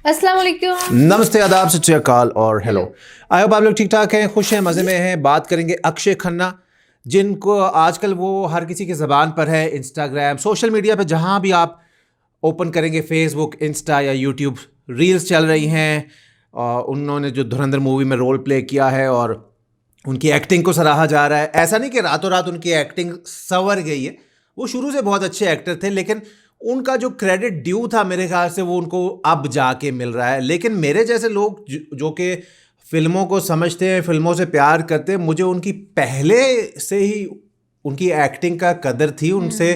अस्सलाम वालेकुम। नमस्ते, आदाब, सत श्री अकाल और हेलो। आई होप आप लोग ठीक ठाक हैं, खुश हैं, मज़े में हैं। बात करेंगे अक्षय खन्ना, जिनको आजकल वो हर किसी की ज़बान पर है। इंस्टाग्राम, सोशल मीडिया पे जहाँ भी आप ओपन करेंगे, फेसबुक, इंस्टा या यूट्यूब, रील्स चल रही हैं। उन्होंने जो धुरंधर मूवी में रोल प्ले किया है और उनकी एक्टिंग को सराहा जा रहा है। ऐसा नहीं कि रातों रात उनकी एक्टिंग संवर गई है, वो शुरू से बहुत अच्छे एक्टर थे, लेकिन उनका जो क्रेडिट ड्यू था मेरे ख्याल से वो उनको अब जाके मिल रहा है। लेकिन मेरे जैसे लोग जो कि फ़िल्मों को समझते हैं, फ़िल्मों से प्यार करते हैं, मुझे उनकी पहले से ही उनकी एक्टिंग का कदर थी। उनसे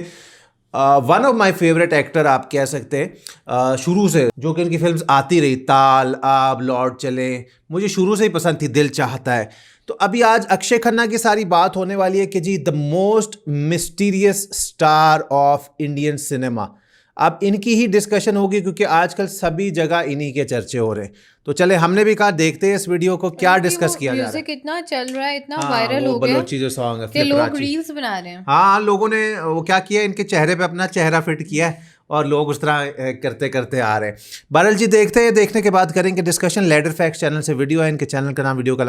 one of my favourite actor आप कह सकते हैं शुरू से, जो कि उनकी फिल्म्स आती रही, ताल, आब, लौट चले, मुझे शुरू से ही पसंद थी, दिल चाहता है। तो अभी आज अक्षय खन्ना की सारी बात होने वाली है कि जी the most mysterious star of Indian cinema. अब इनकी ही डिस्कशन होगी क्योंकि आजकल सभी जगह इन्हीं के चर्चे हो रहे हैं। तो चले, हमने भी कहा देखते हैं इस वीडियो को क्या डिस्कस किया जा रहा है। म्यूजिक इतना चल रहा है, इतना हाँ, वायरल हो गया बलोची जो सॉन्ग है, कि लोग रील्स बना रहे हैं। हाँ, लोगों ने वो क्या किया, इनके चेहरे पे अपना चेहरा फिट किया है और लोग उस तरह करते करते आ रहे हैं। बहरहाल जी देखते हैं, देखने के बाद करेंगे डिस्कशन। लेडर फैक्ट्स चैनल से वीडियो है, इनके चैनल का नाम, वीडियो का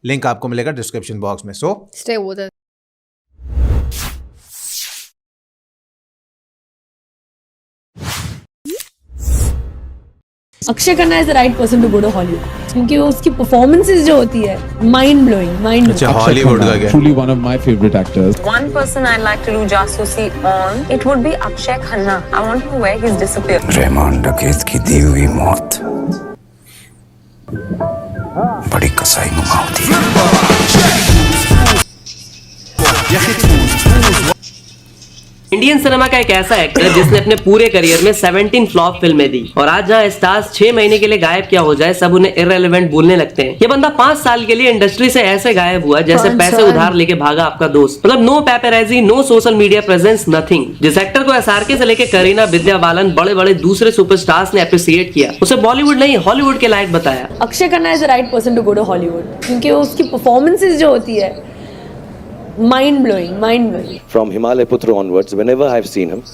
लिंक आपको मिलेगा डिस्क्रिप्शन बॉक्स में। So stay with us. Akshay Khanna is the right person to go to Hollywood, क्योंकि वो उसकी परफॉर्मेंसेस जो होती है माइंड ब्लोइंग। अच्छा, हॉलीवुड का क्या? Truly one of my favorite actors. One person I'd like to do jasusi on, it would be Akshay Khanna. I want to know where he's disappeared. Rahman डकैत की दी हुई मौत बड़ी कसाई नुमा होती है। इंडियन सिनेमा का एक ऐसा एक्टर जिसने अपने पूरे करियर में 17 फ्लॉप फिल्में दी, और आज जहां स्टार्स 6 महीने के लिए गायब क्या हो जाए सब उन्हें इररिलेवेंट बोलने लगते हैं। ये बंदा 5 साल के लिए इंडस्ट्री से ऐसे गायब हुआ जैसे पैसे उधार लेके भागा आपका दोस्त। मतलब no paparazzi, no social media presence, nothing. जिस एक्टर को एसआरके से लेके करीना, विद्या बालन, बड़े बड़े दूसरे सुपरस्टार्स ने अप्रिशिएट किया, उसे बॉलीवुड नहीं हॉलीवुड के लायक बताया। Akshay Khanna is the right person to go to Hollywood, क्योंकि वो उसकी परफॉर्मेंसेस जो होती है mind blowing. From Himalaya Putra onwards, whenever I've seen him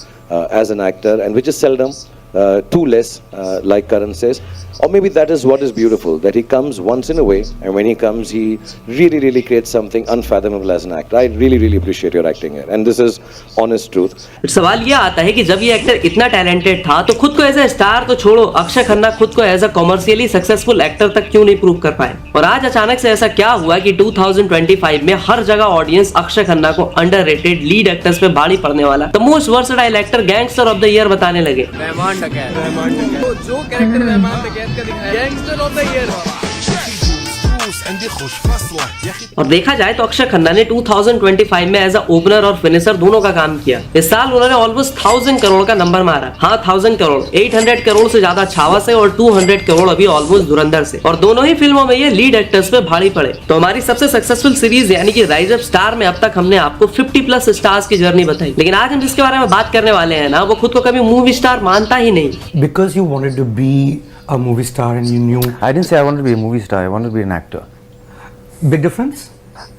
as an actor, and which is seldom, too less, like Karan says, or maybe that is what is beautiful, that he comes once in a way, and when he comes, he really creates something unfathomable as an actor. I really appreciate your acting here, and this is honest truth. सवाल यह आता है कि जब ये actor इतना talented था तो खुद को एज ए स्टार तो छोड़ो, अक्षय खन्ना खुद को as a commercially successful actor तक क्यों नहीं प्रूव कर पाए। और आज अचानक से ऐसा क्या हुआ कि 2025 में हर जगह ऑडियंस अक्षय खन्ना को अंडररेटेड लीड एक्टर्स पे भारी पड़ने वाला, the most versatile actor, gangster of the year बताने लगे। तो जो कैरेक्टर रहमान डकैत का दिखाया, गैंगस्टर ऑफ द ईयर। और देखा जाए तो अक्षय खन्ना ने 2025 में एज अ ओपनर और फिनिशर दोनों का काम किया। इस साल उन्होंने ऑलमोस्ट 1000 करोड़ का नंबर मारा। हाँ, 1000 करोड़, 800 करोड़ से ज्यादा छावा से और 200 करोड़ अभी ऑलमोस्ट धुरंधर से, और दोनों ही फिल्मों में ये लीड एक्टर्स पे भारी पड़े। तो हमारी सबसे सक्सेसफुल सीरीज यानी कि राइज ऑफ स्टार में अब तक हमने आपको 50+ स्टार्स की जर्नी बताई, लेकिन आज हम जिसके बारे में बात करने वाले हैं ना, वो खुद को कभी मूवी स्टार मानता ही नहीं। Because you wanted to be a movie star and you knew. I didn't say I wanted to be a movie star. I wanted to be an actor. Big difference?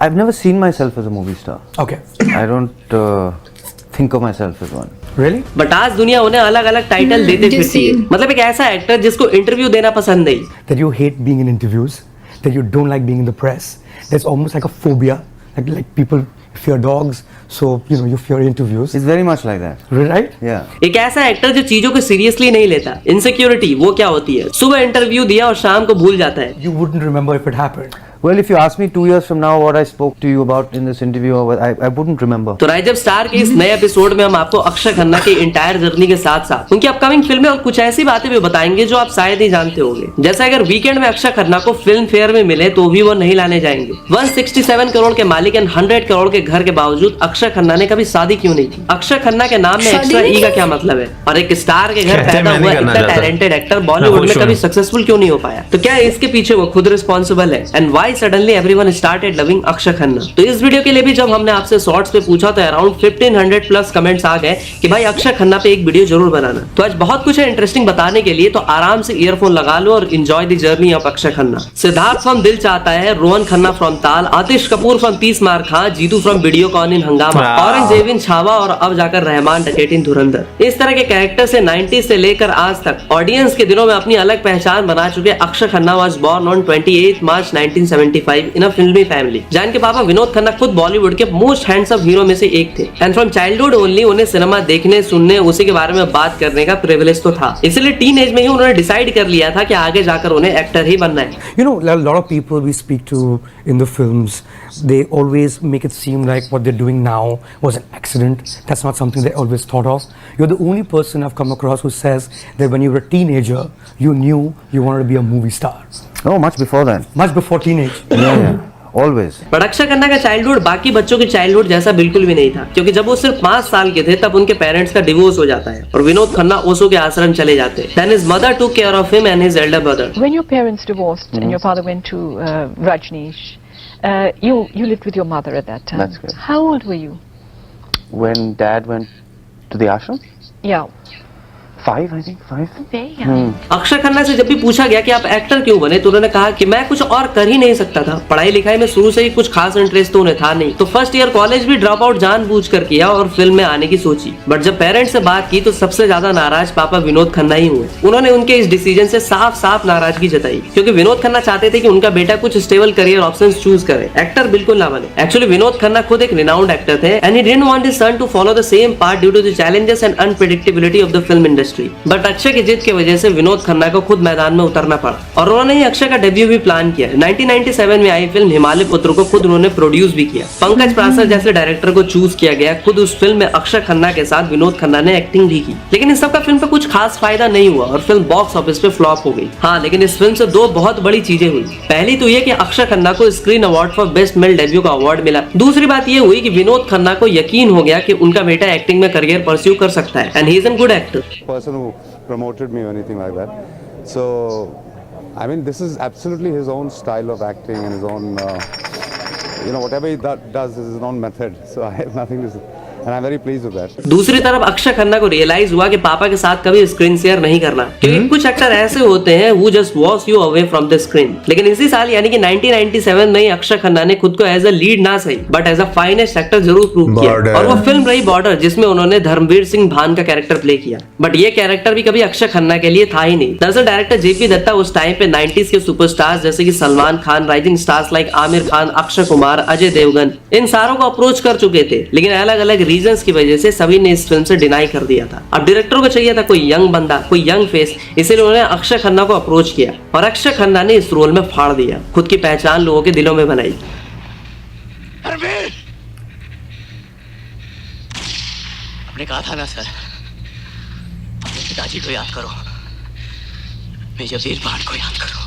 I've never seen myself as a movie star. Okay. I don't think of myself as one. Really? But आज दुनिया उन्हें अलग अलग title देते फिरती है। मतलब एक ऐसा एक्टर जिसको इंटरव्यू देना पसंद नहीं, That you hate being in interviews, that you don't like being in the press. There's almost like a phobia, like people fear dogs, so you fear interviews. It's very much like that. Right? Yeah. एक ऐसा actor जो चीजों को seriously नहीं लेता। Insecurity वो क्या होती है, सुबह इंटरव्यू दिया और शाम को भूल जाता है। You wouldn't remember if it happened. Well, if you ask me 2 years from now what I spoke to you about in this interview, I wouldn't remember. तो राइज ऑफ स्टार के इस नए एपिसोड में हम आपको अक्षय खन्ना की इंटायर जर्नी के साथ साथ उनकी अपकमिंग फिल्में और कुछ ऐसी बातें भी बताएंगे जो आप शायद ही जानते होंगे। जैसे अगर वीकेंड में अक्षय खन्ना को फिल्म फेयर में मिले तो भी वो नहीं लाने जाएंगे। 167 करोड़ के मालिक एंड 100 करोड़ के घर के बावजूद अक्षय खन्ना ने कभी शादी क्यों नहीं की? अक्षय खन्ना के नाम में एक्स्ट्रा ई का क्या मतलब है? और एक स्टार के घर पैदा हुआ इतना टैलेंटेड एक्टर बॉलीवुड में कभी सक्सेसफुल क्यों नहीं हो पाया? तो क्या इसके पीछे वो खुद रिस्पॉन्सिबल है? And why suddenly everyone started loving Akshay Khanna. तो इस वीडियो के लिए भी जब हमने आपसे शॉर्ट्स पे पूछा तो अराउंड 1500 प्लस कमेंट्स आ गए कि भाई अक्षय खन्ना पे एक वीडियो जरूर बनाना। तो आज बहुत कुछ है इंटरेस्टिंग बताने के लिए, तो आराम से ईयरफोन लगा लो और enjoy the journey of Akshay Khanna. Siddharth from दिल चाहता है, रोहन खन्ना फ्रॉम ताल, आतिश कपूर फ्रॉम 30 मार खां, जीतू फ्रॉम वीडियोकॉन इन हंगामा, औरंगजेब छावा और अब जाकर रहमान डकैत इन धुरंधर। इस तरह के कैरेक्टर से 90s से लेकर आज तक ऑडियंस के दिलों में अपनी अलग पहचान बना चुके Akshay Khanna was born on 28 March 1975 in a फिल्मी फैमिली। जान के पापा विनोद खन्ना खुद बॉलीवुड के मोस्ट हैंडसम हीरो में से एक थे एंड फ्रॉम चाइल्डहुड ओनली उन्हें सिनेमा देखने, सुनने, उसी के बारे में बात करने का प्रिविलेज तो था। इसलिए टीन एज में ही उन्होंने डिसाइड कर लिया था कि आगे जाकर उन्हें एक्टर ही बनना है। You know, a lot of people we speak to in the films, they always make it seem like what they're doing now was an accident. That's not something they always thought of. You're the only person I've come across who says that when you were a teenager, you knew you wanted to be a movie star. No, much before that. Much before teenage. Yeah. Always. पर अक्षय खन्ना का childhood बाकी बच्चों के childhood जैसा बिल्कुल भी नहीं था, क्योंकि जब वो सिर्फ 5 साल के थे तब उनके पेरेंट्स का डिवोर्स हो जाता है और विनोद खन्ना ओशो के आश्रम चले जाते हैं। Then his mother took care of him and his elder brother. When your parents divorced and your father went to Rajneesh, you lived with your mother at that time. That's correct. How old were you? When Dad went to the ashram? Yeah. 5, I think. 5. Very young. Akshay Khanna से जब भी पूछा गया कि आप actor क्यों बने तो उन्होंने कहा कि मैं कुछ और कर ही नहीं सकता था। पढ़ाई लिखाई में शुरू से ही कुछ खास इंटरेस्ट तो उन्हें था नहीं, तो फर्स्ट ईयर कॉलेज भी ड्रॉप आउट जानबूझकर किया और फिल्म में आने की सोची। बट जब पेरेंट्स से बात की तो सबसे ज्यादा नाराज पापा विनोद खन्ना ही हुए। उन्होंने उनके इस डिसीजन से साफ साफ नाराजगी जताई, क्योंकि विनोद खन्ना चाहते थे कि उनका बेटा कुछ स्टेबल करियर ऑप्शंस चूज करे, एक्टर बिल्कुल ना बने। एक्चुअली विनोद खन्ना खुद एक रिनाउंड एक्टर थे and he didn't want his son to follow the same path due to the challenges and unpredictability of the film industry. But Akshay की जिद की वजह से विनोद खन्ना को खुद मैदान में उतरना पड़ा और उन्होंने ही अक्षय का डेब्यू भी प्लान किया। 1997 में आई फिल्म हिमालय पुत्र को खुद उन्होंने प्रोड्यूस भी किया। पंकज प्रासर जैसे डायरेक्टर को चूज किया गया। खुद उस फिल्म में अक्षय खन्ना के साथ विनोद खन्ना ने एक्टिंग भी की, लेकिन इस सब का फिल्म पे कुछ खास फायदा नहीं हुआ और फिल्म बॉक्स ऑफिस पे फ्लॉप हो गई। हाँ, लेकिन इस फिल्म से 2 बहुत बड़ी चीजें हुई। पहली तो ये कि अक्षय खन्ना को screen award for best male debut का अवार्ड मिला। दूसरी बात ये हुई कि विनोद खन्ना को यकीन हो गया कि उनका बेटा एक्टिंग में करियर परस्यू कर सकता है and he is an good actor. Promoted me or anything like that. So, I mean, this is absolutely his own style of acting and his own, whatever he does is his own method. So I have nothing to say. And I'm very pleased with that. दूसरी तरफ अक्षय खन्ना को realise हुआ कि पापा के साथ कभी screen share नहीं करना, क्योंकि कुछ एक्टर ऐसे होते हैं who just wash you away from the screen। लेकिन इसी साल यानी कि 1997 में अक्षय खन्ना ने खुद को एज अ लीड ना सही but as a finest actor जरूर प्रूव किया और वो फिल्म रही बॉर्डर, जिसमें उन्होंने धर्मवीर सिंह भान का कैरेक्टर प्ले किया। बट ये कैरेक्टर भी कभी अक्षय खन्ना के लिए था ही नहीं। दरअसल डायरेक्टर जेपी दत्ता उस टाइम पे 90s के सुपरस्टार्स जैसे कि Salman Khan, rising stars like Aamir Khan, Akshay Kumar, Ajay Devgn, इन सारों को अप्रोच कर चुके थे, लेकिन अलग अलग रीजंस की वजह से सभी ने इस फिल्म से डिनाई कर दिया था। अब डायरेक्टर को चाहिए था कोई यंग बंदा, कोई यंग फेस, इसीलिए उन्होंने अक्षय खन्ना को अप्रोच किया और अक्षय खन्ना ने इस रोल में फाड़ दिया, खुद की पहचान लोगों के दिलों में बनाई। आपने कहा था ना सर, अपने पिताजी को याद करो, मेजर वीर भाट को याद करो।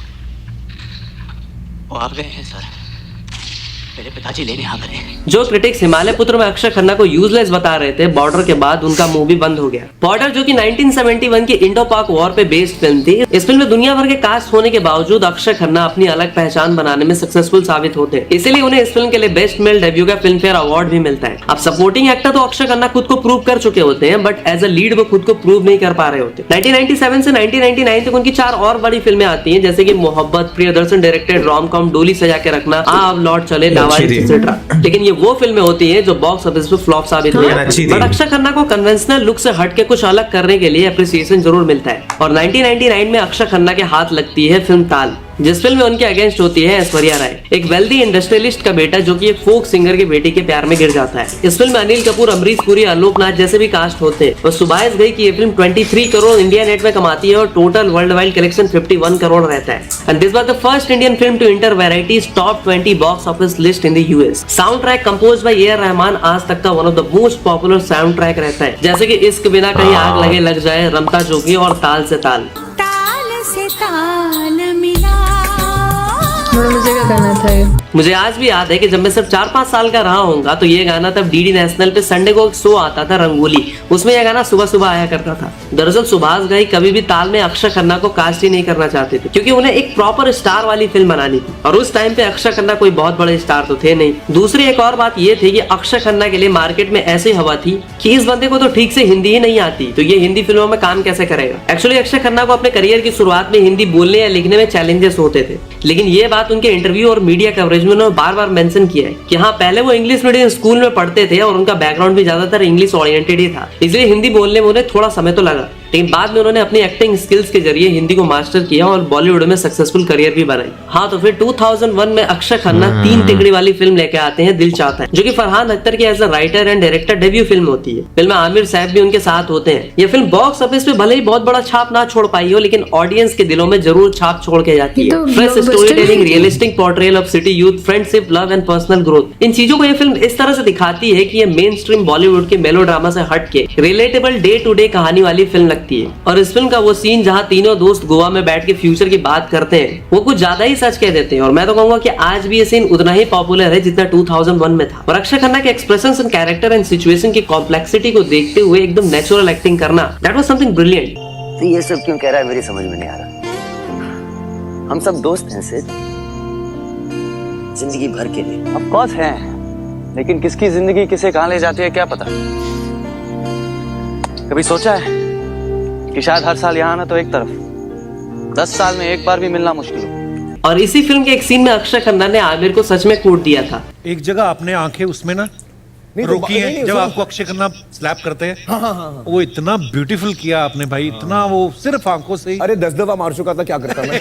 वो आ गए हैं सर, मेरे पिताजी लेने आ गए। जो क्रिटिक्स हिमालय पुत्र में अक्षय खन्ना को यूजलेस बता रहे थे, बॉर्डर के बाद उनका मुंह भी बंद हो गया। बॉर्डर जो कि 1971 की इंडो पाक वॉर पे बेस्ड फिल्म थी, इस फिल्म में दुनिया भर के कास्ट होने के बावजूद अक्षय खन्ना अपनी अलग पहचान बनाने में सक्सेसफुल साबित होते, इसीलिए उन्हें इस फिल्म के लिए बेस्ट मेल डेब्यू का फिल्म फेयर अवार्ड भी मिलता है। अब सपोर्टिंग एक्टर तो अक्षय खन्ना खुद को प्रूव कर चुके होते हैं, बट एज अ लीड वो खुद को प्रूव नहीं कर पा रहे होते। 1997 से 1999 तक उनकी 4 और बड़ी फिल्में आती हैं, जैसे कि मोहब्बत, प्रियदर्शन डायरेक्टेड रॉम कॉम, डोली सजा के रखना, अब लौट चले, लावारिस एक्सेट्रा। लेकिन ये वो फिल्में होती हैं जो बॉक्स ऑफिस पे फ्लॉप साबित हुई है। बट अक्षय खन्ना को कन्वेंशनल लुक से हट के कुछ अलग करने के लिए अप्रिसिएशन जरूर मिलता है और 1999 में अक्षय खन्ना के हाथ लगती है फिल्म ताल, जिस फिल्म में उनके अगेंस्ट होती है ऐश्वर्या राय, एक वेल्दी इंडस्ट्रियलिस्ट का बेटा जो कि एक फोक सिंगर की बेटी के प्यार में गिर जाता है। इस फिल्म में अनिल कपूर, अमरीश पुरी, आलोक नाथ जैसे भी कास्ट होते हैं और सुबाइस गई की ये फिल्म 23 करोड़ इंडिया नेट में कमाती है और total world wide collection 51 crore रहता है। And this was the first Indian film to enter Variety's top 20 box office list in the US. Sound track compose by A R Rahman आज तक का one of the most popular sound track रहता है, जैसे कि इश्क बिना कहीं आग लगे लग जाए, रमता जोगी और ताल से ताल। थोड़ा मुझे गाना था ये। मुझे आज भी याद है कि जब मैं सिर्फ 4-5 साल का रहा होऊंगा तो ये गाना तब डीडी नेशनल पे संडे को एक शो आता था रंगोली, उसमें यह गाना सुबह सुबह आया करता था। दरअसल सुभाष घई कभी भी ताल में अक्षय खन्ना को कास्ट ही नहीं करना चाहते थे, क्योंकि उन्हें एक प्रॉपर स्टार वाली फिल्म बनानी थी और उस टाइम पे अक्षय खन्ना कोई बहुत बड़े स्टार तो थे नहीं। दूसरी एक और बात ये थी कि अक्षय खन्ना के लिए मार्केट में ऐसी हवा थी कि इस बंदे को तो ठीक से हिंदी ही नहीं आती, तो ये हिंदी फिल्मों में काम कैसे करेगा। एक्चुअली अक्षय खन्ना को अपने करियर की शुरुआत में हिंदी बोलने या लिखने में चैलेंजेस होते थे, लेकिन ये बात उनके इंटरव्यू और मीडिया कवरेज में उन्होंने बार बार मेंशन किया है कि हाँ, पहले वो इंग्लिश मीडियम स्कूल में पढ़ते थे और उनका बैकग्राउंड भी ज्यादातर इंग्लिश ओरिएंटेड ही था, इसलिए हिंदी बोलने में उन्हें थोड़ा समय तो लगा, लेकिन बाद में उन्होंने अपनी एक्टिंग स्किल्स के जरिए हिंदी को मास्टर किया और बॉलीवुड में सक्सेसफुल करियर भी बनाई। हाँ, तो फिर 2001 में अक्षय खन्ना 3 तिकड़ी वाली फिल्म लेके आते हैं दिल चाहता है, जो कि फरहान अख्तर की as a writer and director debut film होती है। फिल्म में आमिर साहब भी उनके साथ होते हैं। ये फिल्म बॉक्स ऑफिस पे भले ही बहुत बड़ा छाप ना छोड़ पाई हो, लेकिन ऑडियंस के दिलों में जरूर छाप छोड़ के जाती है। Fresh storytelling, realistic portrayal of city youth, friendship, love and personal growth, इन चीजों को ये फिल्म इस तरह से दिखाती है कि ये मेन स्ट्रीम बॉलीवुड के मेलोड्रामा से हट के रिलेटेबल डे टू डे कहानी वाली फिल्म लगती है। और इस फिल्म का वो सीन जहाँ तीनों दोस्त गोवा में बैठ के फ्यूचर की बात करते हैं, वो कुछ ज्यादा ही सच कह देते हैं, और मैं तो कहूंगा कि आज भी ये सीन उतना ही पॉपुलर है जितना 2001 में था। और अक्षय खन्ना के expressions and character and situation की कॉम्प्लेक्सिटी को देखते हुए एकदम नेचुरल एक्टिंग करना, दैट वाज समथिंग ब्रिलियंट। तो ये सब क्यों कह रहा है, मेरी समझ में नहीं आ रहा। हम सब दोस्त हैं सिर्फ जिंदगी भर के लिए। ऑफ कोर्स हैं, लेकिन किसकी जिंदगी किसे कहां ले जाती है क्या पता। कभी सोचा है कि शायद हर साल यहाँ आना तो एक तरफ, 10 साल में एक बार भी मिलना मुश्किल हो। और इसी फिल्म के एक सीन में अक्षय खन्ना ने आमिर को सच में कूट दिया था। एक जगह आपने आंखें उसमें ना रोकी है जब आपको अक्षय खन्ना स्लैप करते हैं। हाँ। वो इतना ब्यूटीफुल किया आपने भाई, इतना वो सिर्फ आंखों से ही। अरे 10 दफा मार चुका था, क्या करता मैं।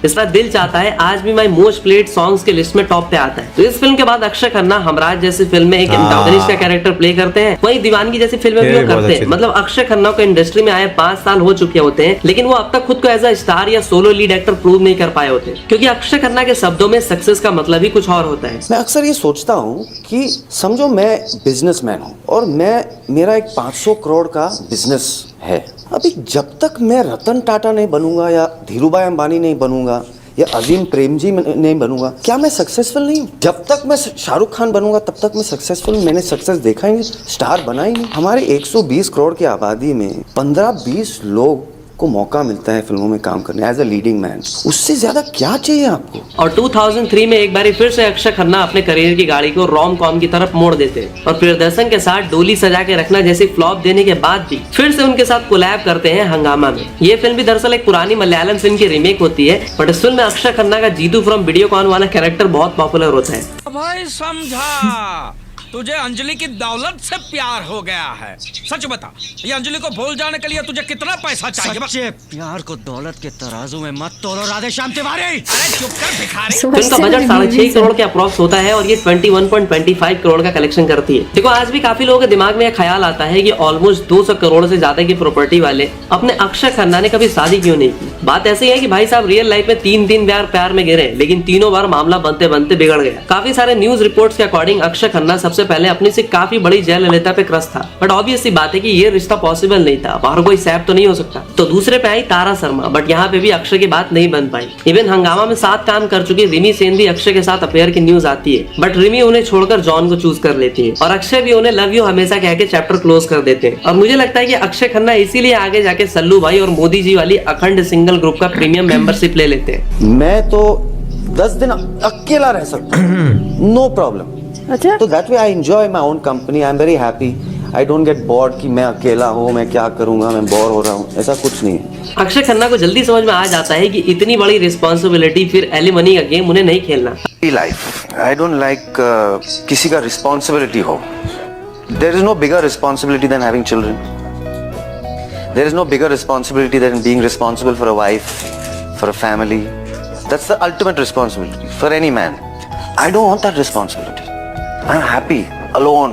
इस बार दिल चाहता है आज भी माय मोस्ट प्लेड सॉन्ग्स के लिस्ट में टॉप पे आता है। तो इस फिल्म के बाद अक्षय खन्ना हमराज जैसी फिल्म में एक एंटागोनिस्ट का कैरेक्टर प्ले करते हैं, वहीं दीवानगी जैसी फिल्में भी वो करते हैं। मतलब अक्षय खन्ना को इंडस्ट्री में आए 5 साल हो चुके होते हैं, लेकिन वो अब तक खुद को एज अ स्टार या सोलो लीड एक्टर प्रूव नहीं कर पाए होते, क्योंकि अक्षय खन्ना के शब्दों में सक्सेस का मतलब ही कुछ और होता है। मैं अक्सर ये सोचता हूँ कि समझो मैं बिजनेसमैन हूँ और मेरा एक 500 करोड़ का बिजनेस है। अभी जब तक मैं रतन टाटा नहीं बनूंगा या धीरूभाई अंबानी नहीं बनूंगा या अजीम प्रेमजी नहीं बनूंगा, क्या मैं सक्सेसफुल नहीं हूँ? जब तक मैं शाहरुख खान बनूंगा तब तक मैं सक्सेसफुल, मैंने सक्सेस देखा ही नहीं, स्टार बना ही नहीं। हमारे 120 करोड़ की आबादी में 15-20 लोग को मौका मिलता है फिल्मों में काम करने एज अ लीडिंग मैन, उससे ज्यादा क्या चाहिए आपको? और 2003 में एक बार फिर से अक्षय खन्ना अपने करियर की गाड़ी को रोम कॉम की तरफ मोड़ देते हैं और प्रियदर्शन के साथ डोली सजा के रखना जैसी फ्लॉप देने के बाद भी फिर से उनके साथ कोलैब करते हैं हंगामा में। ये फिल्म भी दरअसल एक पुरानी मलयालम फिल्म की रीमेक होती है, बट इस फिल्म में अक्षय खन्ना का जीतू फ्रॉम वीडियोकॉन वाला कैरेक्टर बहुत पॉपुलर होता है। भाई समझा, तुझे अंजलि की दौलत से प्यार हो गया है। सच बता, ये अंजलि को भूल जाने के लिए तुझे कितना पैसा चाहिए? सच्चे प्यार को दौलत के तराजू में मत तोलो राधेश्याम तिवारी। अरे चुप कर भिखारी। फिल्म का बजट 6.5 करोड़ के अप्रॉक्स होता है और ये 21.25 करोड़ का कलेक्शन करती है। देखो, आज भी काफी लोगों के दिमाग में यह ख्याल आता है कि ऑलमोस्ट 200 करोड़ से ज्यादा की प्रॉपर्टी वाले अपने अक्षय खन्ना ने कभी शादी क्यों नहीं की। बात ऐसी है कि भाई साहब रियल लाइफ में 3 बार प्यार में गिरे, लेकिन तीनों बार मामला बनते बनते बिगड़ गया। काफी सारे न्यूज रिपोर्ट्स के अकॉर्डिंग अक्षय खन्ना सबसे पहले अपनी से काफी बड़ी जयललिता पे क्रश था, बट ऑब्वियस सी बात है कि ये रिश्ता पॉसिबल नहीं था, बाहर कोई सैप तो नहीं हो सकता। तो दूसरे पे आई तारा शर्मा, बट यहाँ पे भी अक्षय की बात नहीं बन पाई। इवन हंगामा में साथ काम कर चुकी रिमी सेन भी अक्षय के साथ अफेयर की न्यूज आती है, बट रिमी उन्हें छोड़कर जॉन को चूज कर लेती है और अक्षय भी उन्हें लव यू हमेशा कह के चैप्टर क्लोज कर देते हैं। और मुझे लगता है कि अक्षय खन्ना इसीलिए आगे जाके सल्लू भाई और मोदी जी वाली अखंड सिंगल ग्रुप का प्रीमियम मेंबरशिप ले लेते हैं। मैं तो 10 दिन अकेला रह सकता हूँ, नो प्रॉब्लम। अच्छा, तो that way I enjoy my own company, I am very happy. I don't get bored कि मैं अकेला हूँ, मैं क्या करूंगा, मैं बोर हो रहा हूँ, ऐसा कुछ नहीं है। अक्षय खन्ना को जल्दी समझ में आ जाता है कि इतनी बड़ी रिस्पॉन्सिबिलिटी फिर एलिमनी का गेम उन्हें नहीं खेलना। लाइफ आई डोंट लाइक किसी का रिस्पॉन्सिबिलिटी हो। There is no bigger responsibility than having children. There is no bigger responsibility than being responsible for a wife, for a family. That's the ultimate responsibility for any man. I don't want that responsibility. I am happy alone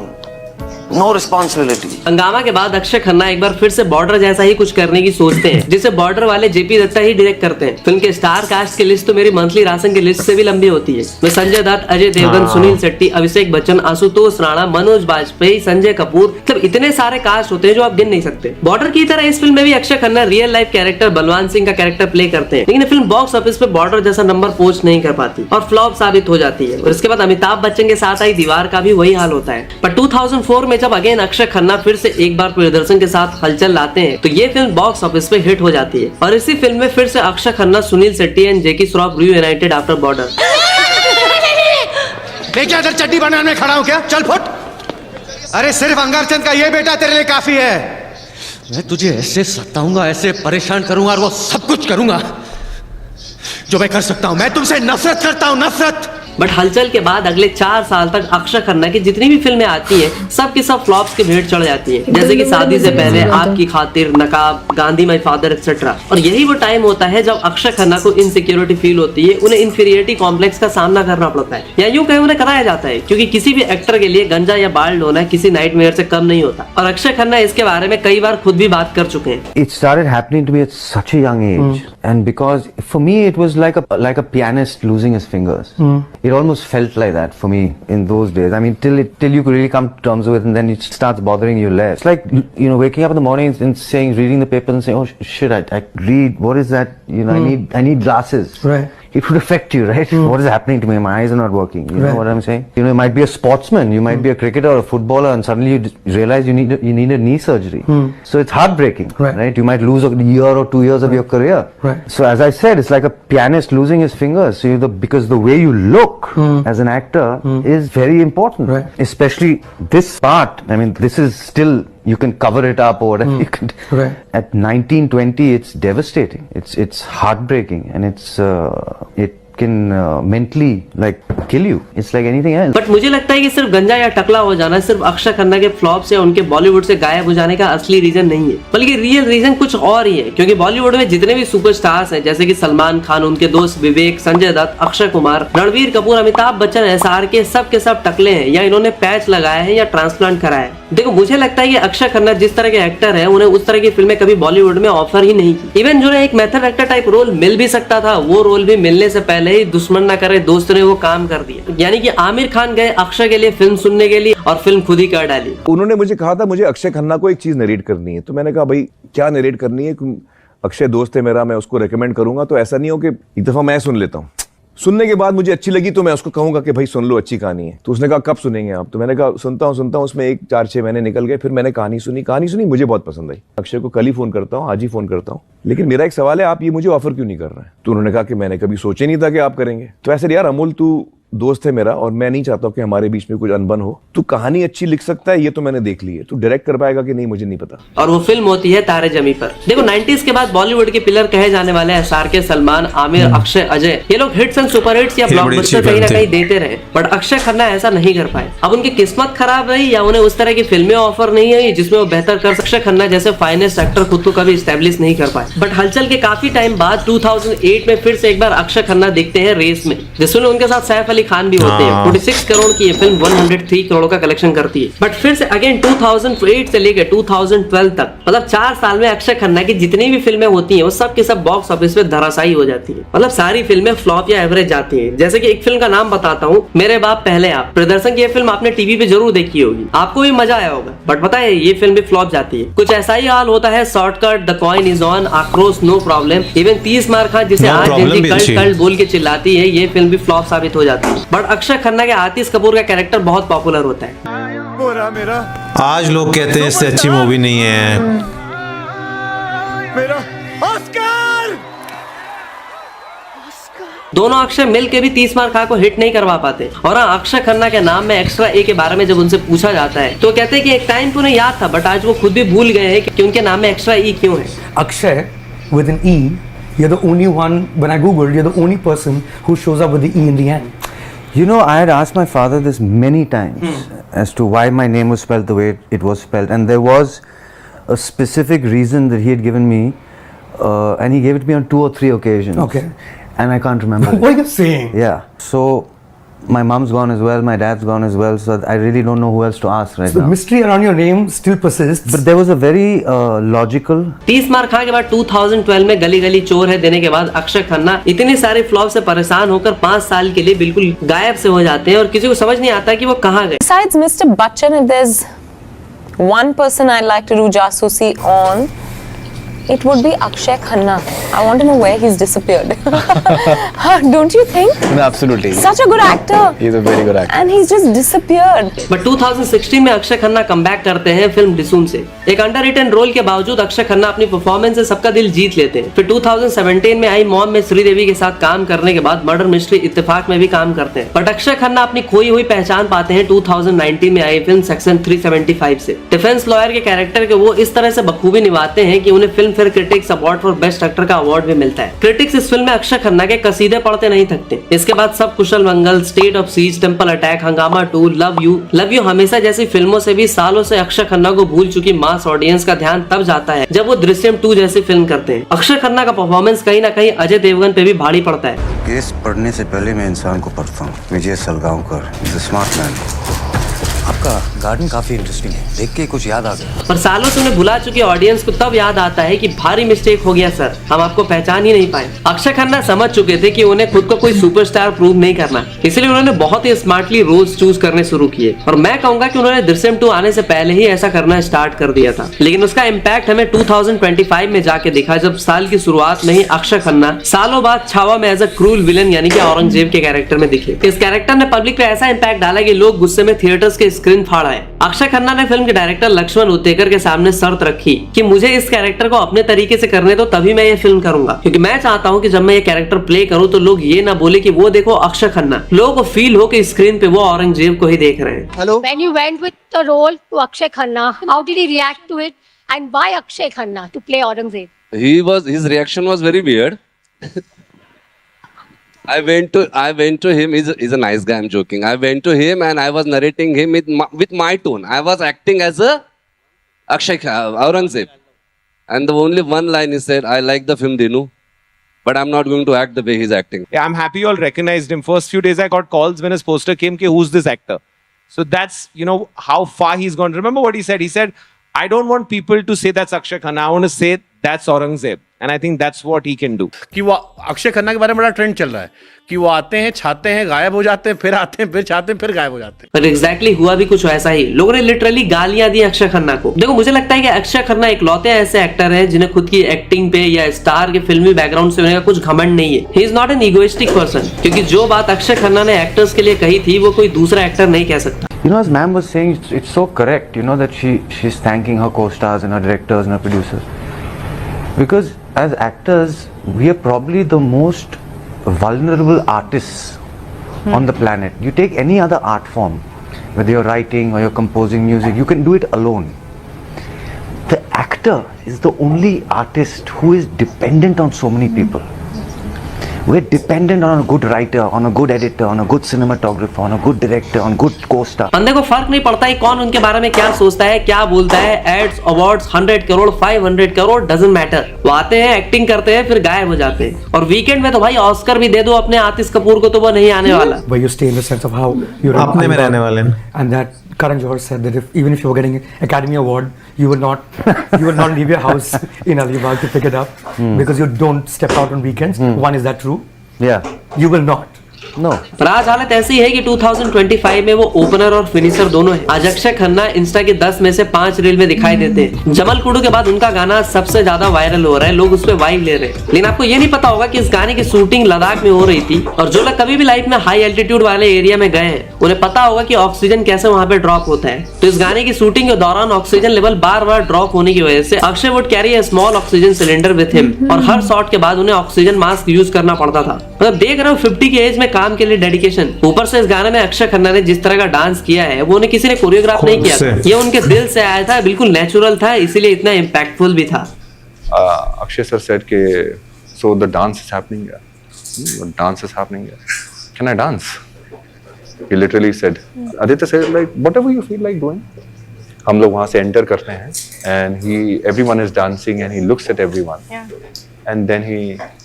no responsibility. Hungama के बाद अक्षय खन्ना एक बार फिर से border जैसा ही कुछ करने की सोचते हैं, जिसे बॉर्डर वाले जेपी दत्ता ही डायरेक्ट करते हैं। फिल्म के स्टार कास्ट की लिस्ट तो मेरी मंथली राशन की लिस्ट से भी लंबी होती है। मैं संजय दत्त, अजय देवगन, सुनील शेट्टी, अभिषेक बच्चन, आशुतोष राणा, मनोज बाजपेयी, संजय कपूर, मतलब इतने सारे कास्ट होते हैं जो आप गिन नहीं सकते। बॉर्डर की तरह इस फिल्म में भी Akshay Khanna real life character Balwan Singh का कैरेक्टर प्ले करते हैं, लेकिन फिल्म बॉक्स ऑफिस पे बॉर्डर जैसा नंबर पोस्ट नहीं कर पाती और फ्लॉप साबित हो जाती है। और इसके बाद अमिताभ बच्चन के साथ आई दीवार का भी वही हाल होता है। पर 2004 में जब अगेन अक्षय खन्ना फिर से एक बार प्रियदर्शन के साथ हलचल लाते हैं तो ये फिल्म बॉक्स ऑफिस पे हिट हो जाती है। और इसी फिल्म में फिर से Akshay Khanna, Sunil Shetty and Jackie Shroff reunited after border. क्या इधर चड्डी बनाने में खड़ा हूं क्या? चल फुट। अरे सिर्फ अंगारचंद का ये बेटा तेरे लिए काफी है। मैं तुझे ऐसे सताऊंगा, ऐसे परेशान करूंगा और वो सब कुछ करूंगा जो मैं कर सकता हूं। मैं तुमसे नफरत करता हूं, नफरत। बट हलचल के बाद अगले 4 साल तक अक्षय खन्ना की जितनी भी फिल्में आती हैं सब की सब फ्लॉप्स की भेंट चढ़ जाती है, जैसे कि शादी से पहले, आपकी खातिर, नकाब, गांधी माई फादर एक्सेट्रा। और यही वो टाइम होता है जब अक्षय खन्ना को इनसिक्योरिटी फील होती है, उन्हें इंफीरियरिटी कॉम्प्लेक्स का सामना करना पड़ता है, या यूं कहें उन्हें कराया जाता है, क्योंकि किसी भी एक्टर के लिए गंजा या बाल्ड होना किसी नाइटमेयर से कम नहीं होता। और अक्षय खन्ना इसके बारे में कई बार खुद भी बात कर चुके हैं। It started happening to me at such a young age, and because for me it was like a pianist losing his fingers. It almost felt like that for me in those days. I mean, till you could really come to terms with it, and then it starts bothering you less. It's like, you know, waking up in the morning and reading the paper and saying, oh shit, I read, what is that? You know, I need glasses. Right. It would affect you, right? What is happening to me? My eyes are not working. You know what I'm saying? You know, you might be a sportsman, you might be a cricketer or a footballer, and suddenly you realize you need a knee surgery. So it's heartbreaking, right? You might lose a year or 2 years of your career. Right. So as I said, it's like a pianist losing his fingers. So because the way you look as an actor is very important. Right. Especially this part. I mean, this is still, you can cover it up or whatever you can. Right. At 19, 20, it's devastating. It's heartbreaking, and it can mentally like kill you. It's like anything else. But मुझे लगता है कि सिर्फ गंजा या टकला हो जाना सिर्फ अक्षय खन्ना के फ्लॉप से उनके बॉलीवुड से गायब हो जाने का असली रीजन नहीं है, बल्कि रियल रीजन कुछ और ही है। क्योंकि बॉलीवुड में जितने भी सुपरस्टार्स हैं, जैसे कि सलमान खान, उनके दोस्त विवेक, संजय दत्त, अक्षय कुमार, रणवीर कपूर, अमिताभ बच्चन, SRK, सब के सब टकले हैं या इन्होंने पैच लगाया है या ट्रांसप्लांट कराया है। देखो, मुझे लगता है कि अक्षय खन्ना जिस तरह के एक्टर है, उन्हें उस तरह की फिल्में कभी बॉलीवुड में ऑफर ही नहीं की। इवन जो एक मेथड एक्टर टाइप रोल मिल भी सकता था, वो रोल भी मिलने से पहले ही दुश्मन ना करे दोस्त ने वो काम कर दिया। यानी कि आमिर खान गए अक्षय के लिए फिल्म सुनने के लिए और फिल्म खुद ही कर डाली। उन्होंने मुझे कहा था मुझे अक्षय खन्ना को एक चीज नरेट करनी है, तो मैंने कहा भाई क्या नरेट करनी है? अक्षय दोस्त है मेरा, मैं उसको रेकमेंड करूंगा, तो ऐसा नहीं हो कि एक दफा मैं सुन लेता हूँ, सुनने के बाद मुझे अच्छी लगी तो मैं उसको कहूंगा कि भाई सुन लो, अच्छी कहानी है। तो उसने कहा कब सुनेंगे आप? तो मैंने कहा सुनता हूँ। उसमें 4-6 महीने निकल गए, फिर मैंने कहानी सुनी, मुझे बहुत पसंद आई। अक्षय को कल ही फोन करता हूँ, आज ही फोन करता हूँ, लेकिन मेरा एक सवाल है, आप ये मुझे ऑफर क्यों नहीं कर रहे हैं? तो उन्होंने कहा कि मैंने कभी सोचे नहीं था कि आप करेंगे। तो ऐसे यार अमूल, तू दोस्त है मेरा और मैं नहीं चाहता हूँ कि हमारे बीच में कुछ अनबन हो। तू कहानी अच्छी लिख सकता है, ये तो मैंने देख ली है, तू डायरेक्ट कर पाएगा कि नहीं मुझे नहीं पता। और वो फिल्म होती है तारे जमी पर। देखो 90s के बाद बॉलीवुड के पिलर कहे जाने वाले SRK, सलमान, आमिर, अक्षय, अजय, ये लोग हिट्स एंड सुपर हिट्स या ब्लॉकबस्टर कहीं ना कहीं देते रहे, बट अक्षय खन्ना ऐसा नहीं कर पाए। अब उनकी किस्मत खराब रही या उन्हें उस तरह की फिल्में ऑफर नहीं है जिसमें वो बेहतर कर। अक्षय खन्ना जैसे फाइनेस्ट एक्टर खुद को कभी स्टैब्लिश नहीं कर पाए। बट हलचल के काफी टाइम बाद 2008 में फिर से एक बार अक्षय खन्ना दिखते हैं रेस में, जिसमें उनके साथ सैफ अली खान भी होते हैं। 46 करोड़ की ये फिल्म 103 करोड़ का कलेक्शन करती है। बट फिर से अगेन 2008 से लेकर 2012 तक, मतलब 4 साल में अक्षय खन्ना की जितनी भी फिल्में होती हैं वो सब के सब बॉक्स ऑफिस पे धराशायी हो जाती है। मतलब सारी फिल्में फ्लॉप या एवरेज जाती हैं। जैसे कि एक फिल्म का नाम बताता हूँ, मेरे बाप पहले आप। प्रियदर्शन की ये फिल्म आपने टीवी पे जरूर देखी होगी, आपको भी मजा आया होगा, बट पता है ये फिल्म भी फ्लॉप जाती है। कुछ ऐसा ही हाल होता है shortcut, the coin is on, आक्रोश, नो प्रॉब्लम, इवन 30 मार खां जिसे आज कल्ट बोल के चिल्लाती है, ये फिल्म भी फ्लॉप साबित हो जाती है। बट अक्षय खन्ना के आतिश कपूर का कैरेक्टर बहुत पॉपुलर होता है। मेरा आज लोग कहते हैं इससे अच्छी मूवी नहीं है। मेरा ऑस्कर। दोनों अक्षय मिल के भी 30 मार खां को हिट नहीं करवा पाते। और हाँ, अक्षय खन्ना के नाम में एक्स्ट्रा ए के बारे में जब उनसे पूछा जाता है तो कहते हैं कि एक टाइम तो उन्हें याद था, बट आज वो खुद भी भूल गए हैं कि उनके नाम में एक्स्ट्रा ई क्यों है। Akshay with an E, you're the only one, when I googled, you're the only person who shows up with the E in the end. You know, I had asked my father this many times as to why my name was spelled the way it was spelled, and there was a specific reason that he had given me, and he gave it to me on 2 or 3 occasions. Okay. And I can't remember. What are you saying? Yeah. So My mom's gone as well, my dad's gone as well, so I really don't know who else to ask right So the now. mystery around your name still persists. But there was a very logical 30 मार खाने के बाद 2012 में गली गली चोर है देने के बाद अक्षय खन्ना इतने सारे फ्लॉप से परेशान होकर 5 साल के लिए बिल्कुल गायब से हो जाते हैं और किसी को समझ नहीं आता कि वो कहाँ गए. Besides Mr. Bachchan, if there's one person I'd like to do jasusi on, it would be Akshay Khanna. I want to know where he's disappeared. Don't you think? No, absolutely. Such a good actor. He's a very good actor. And he's just disappeared. But 2016 में Akshay Khanna comeback करते हैं film डिसून से. एक अंडररिटन role के बावजूद अक्षय खन्ना अपनी performance से सबका दिल जीत लेते हैं. फिर 2017 में आई मॉम में श्रीदेवी के साथ काम करने के बाद मर्डर मिस्ट्री इत्तेफाक में भी काम करते हैं. बट अक्षय खन्ना अपनी खोई हुई पहचान पाते हैं 2019 में आई फिल्म सेक्शन 375 से. डिफेंस लॉयर के कैरेक्टर के वो इस तरह से बखूबी निभाते हैं कि उन्हें film fair critics award for best actor का अवार्ड भी मिलता है. क्रिटिक्स इस फिल्म में अक्षय खन्ना के कसीदे पढ़ते नहीं थकते. इसके बाद Sab Kushal Mangal, state of siege, temple attack, Hungama 2, love you हमेशा जैसी फिल्मों से भी सालों से अक्षय खन्ना को भूल चुकी मास ऑडियंस का ध्यान तब जाता है जब वो दृश्यम 2 जैसी फिल्म करते हैं. अक्षय खन्ना का परफॉर्मेंस कहीं ना कहीं अजय देवगन पे भी भारी पड़ता है. केस पढ़ने से पहले मैं इंसान को पढ़ता हूँ. Vijay Salgaonkar is a smart man. आपका गार्डन काफी इंटरेस्टिंग है, देख के कुछ याद आ गया. पर सालों से उन्हें भुला चुके ऑडियंस को तब याद आता है कि भारी मिस्टेक हो गया सर, हम आपको पहचान ही नहीं पाए. अक्षय खन्ना समझ चुके थे कि उन्हें खुद को कोई सुपरस्टार प्रूव नहीं करना, इसलिए उन्होंने बहुत ही स्मार्टली रोल्स चूज करने शुरू किए. और मैं कहूंगा कि उन्होंने दृश्यम 2 आने से पहले ही ऐसा करना स्टार्ट कर दिया था. लेकिन उसका इम्पैक्ट हमें 2025 में जाके दिखा, जब साल की शुरुआत में ही अक्षय खन्ना सालों बाद छावा में एज अ क्रूल विलन यानी कि औरंगजेब के कैरेक्टर में दिखे. इस कैरेक्टर ने पब्लिक पे ऐसा इम्पैक्ट डाला कि लोग गुस्से में थिएटर्स के स्क्रीन फाड़ आए. अक्षय खन्ना ने फिल्म के डायरेक्टर लक्ष्मण उतेकर के सामने शर्त रखी कि मुझे इस कैरेक्टर को अपने तरीके से करने दो, तभी मैं ये फिल्म करूंगा, क्योंकि मैं चाहता हूं कि जब मैं ये कैरेक्टर प्ले करूं तो लोग ये ना बोले कि वो देखो अक्षय खन्ना, लोगों को फील हो कि स्क्रीन पे वो औरंगजेब को ही देख रहे हैं. Hello. When you went with the role to Akshay Khanna, how did he react to it, and why Akshay Khanna to play Aurangzeb? His reaction was very weird. I went to him. He's a nice guy. I'm joking. I went to him and I was narrating him with my tone. I was acting as a Aurangzeb, and the only one line he said, "I like the film Dinu, but I'm not going to act the way he's acting." Yeah, I'm happy you all recognized him. First few days I got calls when his poster came, "Ke who's this actor?" So that's, you know, how far he's gone. Remember what he said? He said, "I don't want people to say that's Akshay Khanna. I want to say that's Aurangzeb." And I think that's what he can do. कि वो अक्षय खन्ना के बारे में बड़ा trend चल रहा है कि वो आते हैं, छाते हैं, गायब हो जाते हैं, फिर आते हैं, फिर छाते हैं, फिर गायब हो जाते हैं. पर एग्जैक्टली हुआ भी कुछ ऐसा ही. लोगों ने लिटरली गालियां दी अक्षय खन्ना को. देखो, मुझे लगता है कि अक्षय खन्ना इकलौते ऐसे एक्टर हैं जिन्हें खुद की एक्टिंग पे या स्टार के फिल्मी बैकग्राउंड से होने का कुछ घमंड नहीं है. He is not an egoistic person, क्योंकि जो बात अक्षय खन्ना ने एक्टर्स के लिए कही थी वो कोई दूसरा एक्टर नहीं कह सकता. You know, as ma'am was saying, it's so correct, you know, that she's thanking her co-stars and her directors and her producers. Because as actors, we are probably the most vulnerable artists on the planet. You take any other art form, whether you're writing or you're composing music, you can do it alone. The actor is the only artist who is dependent on so many people. We're dependent on a good writer, on a good editor, on a good cinematographer, on a good director, on good co-star. बंदे को फर्क नहीं पड़ता है कौन उनके बारे में क्या सोचता है, क्या बोलता है. Ads, awards, 100 crore, 500 crore, doesn't matter. वो आते हैं, एक्टिंग करते हैं, फिर गायब हो जाते हैं. और वीकेंड में तो भाई ऑस्कर भी दे दो अपने आतिश कपूर को, तो वो नहीं आने वाला. But you stay in the sense of how you're अपने में रहने वाले हैं. And that Karan Johar said that even if you were getting an Academy Award, you will not leave your house in Alibag to pick it up because you don't step out on weekends. One, is that true? Yeah. You will not. No. पर आज हालत ऐसी है कि 2025 में वो opener और finisher दोनों हैं. आज अक्षय खन्ना इंस्टा के 10 में से 5 रील में दिखाई देते हैं. जमल कुडू के बाद उनका गाना सबसे ज्यादा वायरल हो रहा है, लोग उस पर वाइब ले रहे हैं. लेकिन आपको ये नहीं पता होगा कि इस गाने की शूटिंग लद्दाख में हो रही थी. और जो लोग कभी भी लाइफ में हाई एल्टीट्यूड वाले एरिया में गए हैं उन्हें पता होगा कि ऑक्सीजन कैसे वहां पे ड्रॉप होता है. तो इस गाने की शूटिंग के दौरान ऑक्सीजन लेवल बार बार ड्रॉप होने की वजह से Akshay would carry a small oxygen cylinder with him, और हर शॉट के बाद उन्हें ऑक्सीजन मास्क यूज करना पड़ता था. मतलब देख रहे हो 50 की एज में काम के लिए डेडिकेशन. ऊपर से इस गाने में अक्षय खन्ना ने जिस तरह का डांस किया है वो उन्हें किसी ने कोरियोग्राफ नहीं किया था. ये उनके दिल से आया था, बिल्कुल नेचुरल था, इसीलिए इतना इम्पैक्टफुल भी था. Akshay sir said ke, so the dance is happening here. What dance is happening here? Can I dance? He literally said. Aditya said like whatever you feel like doing. हम लोग वहाँ से enter करते हैं and everyone is dancing and he looks at everyone. Yeah. And then he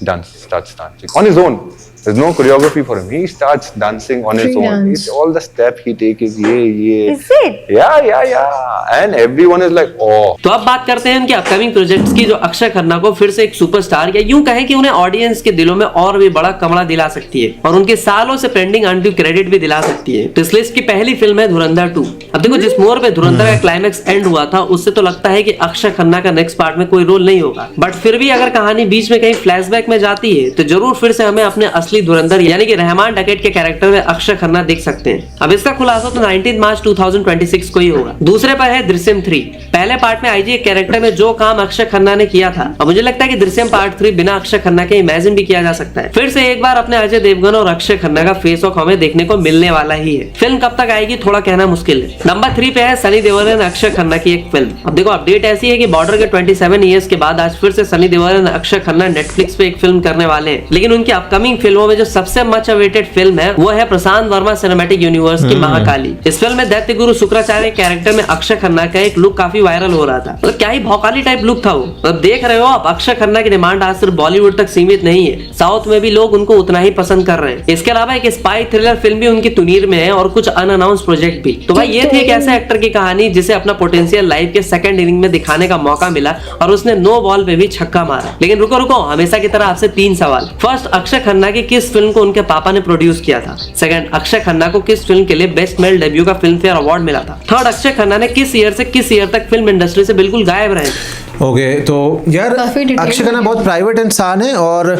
starts dancing on his own There's no choreography for him. He starts dancing on his Free own. dance. It's all the step he takes is ye. Is it? Yeah. And everyone is like, oh. तो अब बात करते हैं उनके upcoming projects की, जो अक्षय खन्ना को फिर से एक सुपरस्टार या यूं कहें कि उन्हें ऑडियंस के दिलों में और भी बड़ा कमरा दिला सकती है और उनके सालों से पेंडिंग अनड्यू क्रेडिट भी दिला सकती है। तो इस लिस्ट की पहली फिल्म है धुरंधर 2। अब देखो, जिस मोड़ पे धुरंधर का क्लाइमैक्स एंड हुआ था उससे तो लगता है कि अक्षय खन्ना का नेक्स्ट पार्ट में कोई रोल नहीं होगा, बट फिर भी अगर कहानी बीच में कहीं फ्लैशबैक में जाती है तो जरूर फिर से हमें अपने असली धुरंधर यानी कि रहमान डकैत के कैरेक्टर में अक्षय खन्ना देख सकते हैं। अब इसका खुलासा तो 19 मार्च 2026 को ही होगा। दूसरे पर है दृश्यम 3। पहले पार्ट में आईजी कैरेक्टर में जो काम अक्षय खन्ना ने किया था, अब मुझे लगता है कि दृश्यम पार्ट 3 बिना अक्षय खन्ना के इमेजिन भी किया जा सकता है। फिर से एक बार अपने अजय देवगन और अक्षय खन्ना का फेस ऑफ हमें देखने को मिलने वाला ही है। फिल्म कब तक आएगी थोड़ा कहना मुश्किल है। नंबर 3 पे है सनी देओल और अक्षय खन्ना की एक फिल्म। अब देखो, अपडेट ऐसी है कि बॉर्डर के 27 ईयर्स के बाद आज फिर से सनी देओल और अक्षय खन्ना नेटफ्लिक्स पे एक फिल्म करने वाले हैं। लेकिन उनकी अपकमिंग फिल्मों में जो सबसे मच अवेटेड फिल्म है वो है प्रशांत वर्मा सिनेमैटिक यूनिवर्स की महाकाली। इस फिल्म में दैत्य गुरु शुक्राचार्य कैरेक्टर में अक्षय खन्ना का एक लुक काफी वायरल हो रहा था। मतलब क्या ही भौकाली टाइप लुक था वो। मतलब देख रहे हो आप, अक्षय खन्ना की डिमांड आज सिर्फ बॉलीवुड तक सीमित नहीं है, साउथ में भी लोग उनको उतना ही पसंद कर रहे हैं। इसके अलावा एक स्पाई थ्रिलर फिल्म भी उनकी तुनीर में है और कुछ अनअनाउंस प्रोजेक्ट भी। तो भाई, ये थी एक ऐसे एक्टर की कहानी जिसे अपना पोटेंशियल लाइफ के सेकंड इनिंग में दिखाने का मौका मिला और उसने नो बॉल पे भी छक्का मारा। लेकिन रुको, हमेशा की तरह आपसे 3 सवाल। फर्स्ट, अक्षय खन्ना की किस फिल्म को उनके पापा ने प्रोड्यूस किया था? सेकंड, अक्षय खन्ना को किस फिल्म के लिए बेस्ट मेल डेब्यू का फिल्म फेयर अवार्ड मिला था? थर्ड, अक्षय खन्ना ने किस ईयर से किस ईयर तक फिल्म इंडस्ट्री से बिल्कुल गायब रहे? ओके, तो यार अक्षय खन्ना बहुत प्राइवेट इंसान है और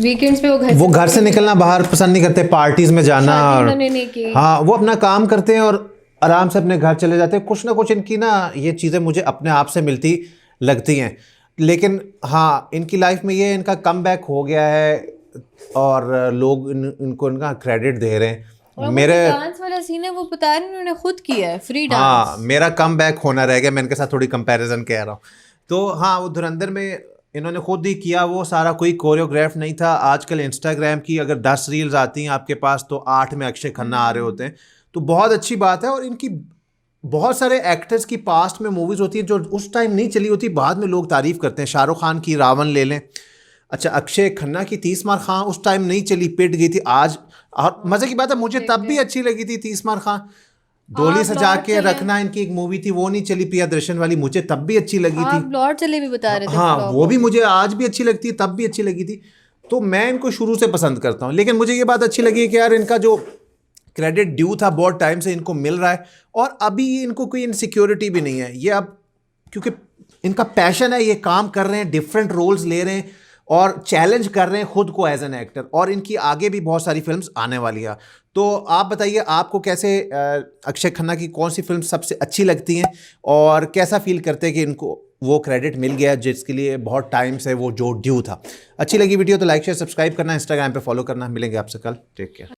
वीकेंड्स पे वो घर से निकलना बाहर पसंद नहीं करते, पार्टीज में जाना, और हाँ वो अपना काम करते हैं और आराम से अपने घर चले जाते हैं। कुछ ना कुछ इनकी ना ये चीज़ें मुझे अपने आप से मिलती लगती हैं। लेकिन हाँ, इनकी लाइफ में ये इनका कमबैक हो गया है और लोग इनको इनका क्रेडिट दे रहे हैं। मेरे डांस वाला सीन है वो बता रहे हैं उन्होंने खुद किया है, फ्री डांस। हाँ, मेरा कमबैक होना रह गया। मैं इनके साथ थोड़ी कंपैरिजन कह रहा हूँ। तो हाँ, वो धुरंधर में इन्होंने खुद ही किया, वो सारा कोई कोरियोग्राफ नहीं था। आजकल इंस्टाग्राम की अगर 10 रील्स आती हैं आपके पास तो 8 में अक्षय खन्ना आ रहे होते हैं, तो बहुत अच्छी बात है। और इनकी बहुत सारे एक्टर्स की पास्ट में मूवीज़ होती हैं जो उस टाइम नहीं चली होती, बाद में लोग तारीफ़ करते हैं। शाहरुख खान की रावण ले लें, अच्छा अक्षय खन्ना की 30 मार खां उस टाइम नहीं चली, पिट गई थी। आज और मज़े की बात है, मुझे तब भी अच्छी लगी थी 30 मार खां। डोली सजा के रखना इनकी एक मूवी थी, वो नहीं चली, प्रिया दर्शन वाली, मुझे तब भी अच्छी लगी थी। लॉर्ड चले भी बता रहे थे। हाँ, वो भी मुझे आज भी अच्छी लगती है, तब भी अच्छी लगी थी। तो मैं इनको शुरू से पसंद करता हूँ। लेकिन मुझे ये बात अच्छी लगी कि यार इनका जो क्रेडिट ड्यू था बहुत टाइम से इनको मिल रहा है और अभी इनको कोई इनसिक्योरिटी भी नहीं है। ये अब क्योंकि इनका पैशन है, ये काम कर रहे हैं, डिफरेंट रोल्स ले रहे हैं और चैलेंज कर रहे हैं खुद को एज एन एक्टर। और इनकी आगे भी बहुत सारी फिल्म्स आने वाली है। तो आप बताइए, आपको कैसे अक्षय खन्ना की कौन सी फिल्म सबसे अच्छी लगती हैं और कैसा फील करते हैं कि इनको वो क्रेडिट मिल गया जिसके लिए बहुत टाइम से वो जो ड्यू था? अच्छी लगी वीडियो तो लाइक शेयर सब्सक्राइब करना, इंस्टाग्राम पे फॉलो करना। मिलेंगे आपसे कल, टेक केयर।